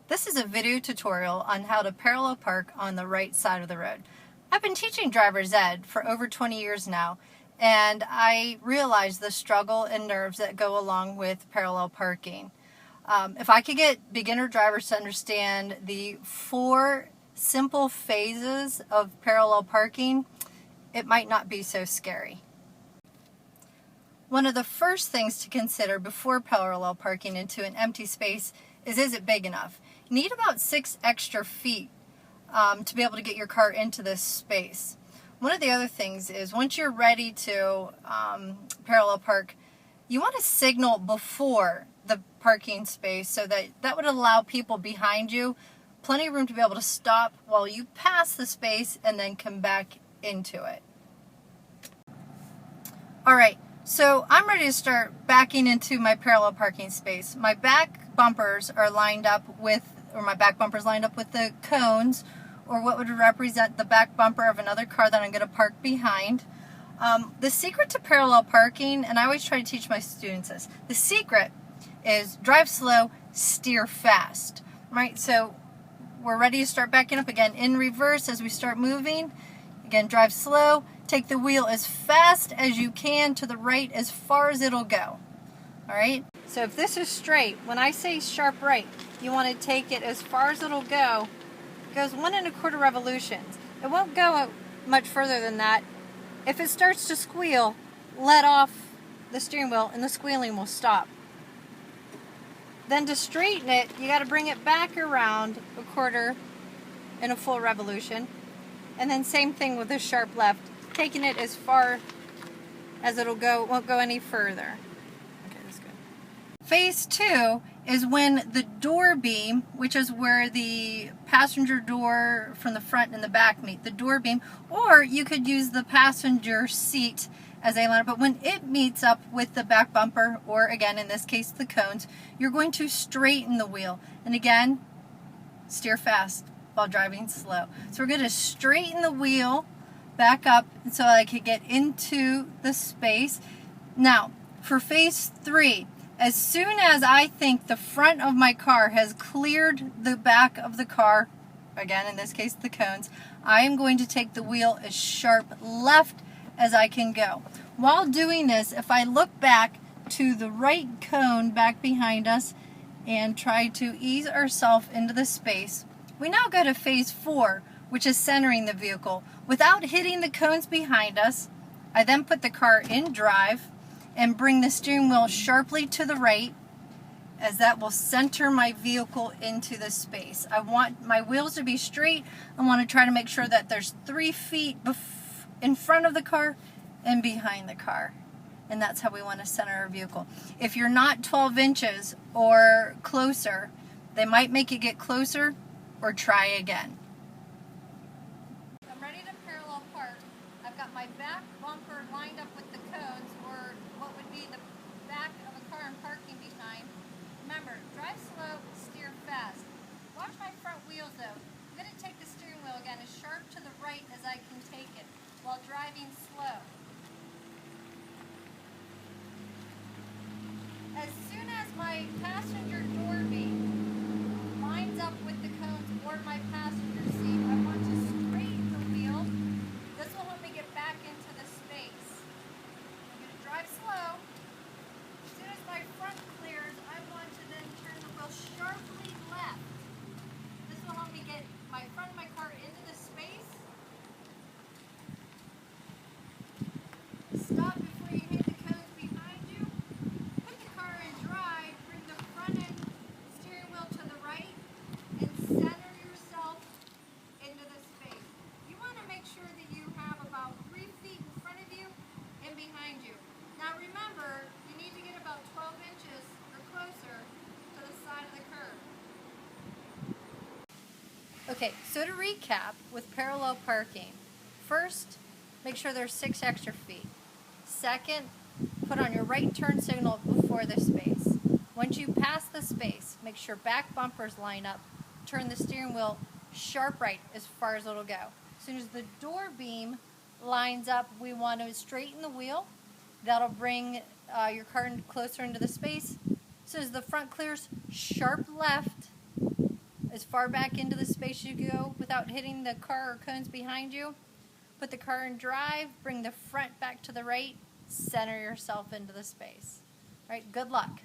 This is a video tutorial on how to parallel park on the right side of the road. I've been teaching driver's ed for over 20 years now, and I realize the struggle and nerves that go along with parallel parking. If I could get beginner drivers to understand the 4 simple phases of parallel parking, it might not be so scary. One of the first things to consider before parallel parking into an empty space is it big enough? You need about 6 extra feet to be able to get your car into this space. One of the other things is once you're ready to parallel park, you want to signal before the parking space so that would allow people behind you plenty of room to be able to stop while you pass the space and then come back into it. Alright, so I'm ready to start backing into my parallel parking space. My back bumpers are lined up with, my back bumper's lined up with the cones, or what would represent the back bumper of another car that I'm going to park behind. The secret to parallel parking, and I always try to teach my students this, the secret is drive slow, steer fast. Right, so we're ready to start backing up again. In reverse as we start moving. Again, drive slow, take the wheel as fast as you can to the right as far as it'll go. Alright, so if this is straight, when I say sharp right, you want to take it as far as it'll go. It goes 1 1/4 revolutions. It won't go much further than that. If it starts to squeal, let off the steering wheel and the squealing will stop. Then to straighten it, you got to bring it back around 1/4 in a full revolution. And then same thing with the sharp left, taking it as far as it'll go, it won't go any further. Okay, that's good. Phase 2 is when the door beam, which is where the passenger door from the front and the back meet, the door beam, or you could use the passenger seat as a line, but when it meets up with the back bumper, or again in this case the cones, you're going to straighten the wheel. And again, steer fast while driving slow. So we're going to straighten the wheel back up so I can get into the space. Now, for phase 3, as soon as I think the front of my car has cleared the back of the car, again in this case the cones, I am going to take the wheel as sharp left as I can go. While doing this, if I look back to the right cone back behind us and try to ease ourselves into the space, we now go to phase 4, which is centering the vehicle. Without hitting the cones behind us, I then put the car in drive and bring the steering wheel sharply to the right, as that will center my vehicle into the space. I want my wheels to be straight. I want to try to make sure that there's 3 feet in front of the car and behind the car. And that's how we want to center our vehicle. If you're not 12 inches or closer, they might make you get closer or try again. I'm ready to parallel park. I've got my back bumper lined up with the cones, or what would be the back of a car I'm parking behind. Remember, drive slow, steer fast. Watch my front wheels though. I'm going to take the steering wheel again as sharp to the right as I can take it while driving slow. As soon as my passenger door beam lines up with the cones or my passenger seat, I want to straighten the wheel. This will help me get back into the space. I'm going to drive slow. As soon as my front clears, I want to then turn the wheel sharply left. This will help me get my front of my car into the space. Stop before you hit the cones behind you. Put the car in drive, bring the front end steering wheel to the right, and center yourself into the space. You want to make sure that you have about 3 feet in front of you and behind you. Now remember, you need to get about 12 inches or closer to the side of the curb. Okay, so to recap with parallel parking, first, make sure there's 6 extra feet. Second, put on your right turn signal before the space. Once you pass the space, make sure back bumpers line up. Turn the steering wheel sharp right as far as it'll go. As soon as the door beam lines up, we want to straighten the wheel. That'll bring your car closer into the space. As soon as the front clears, sharp left, as far back into the space you go without hitting the car or cones behind you. Put the car in drive, bring the front back to the right, center yourself into the space. All right, good luck.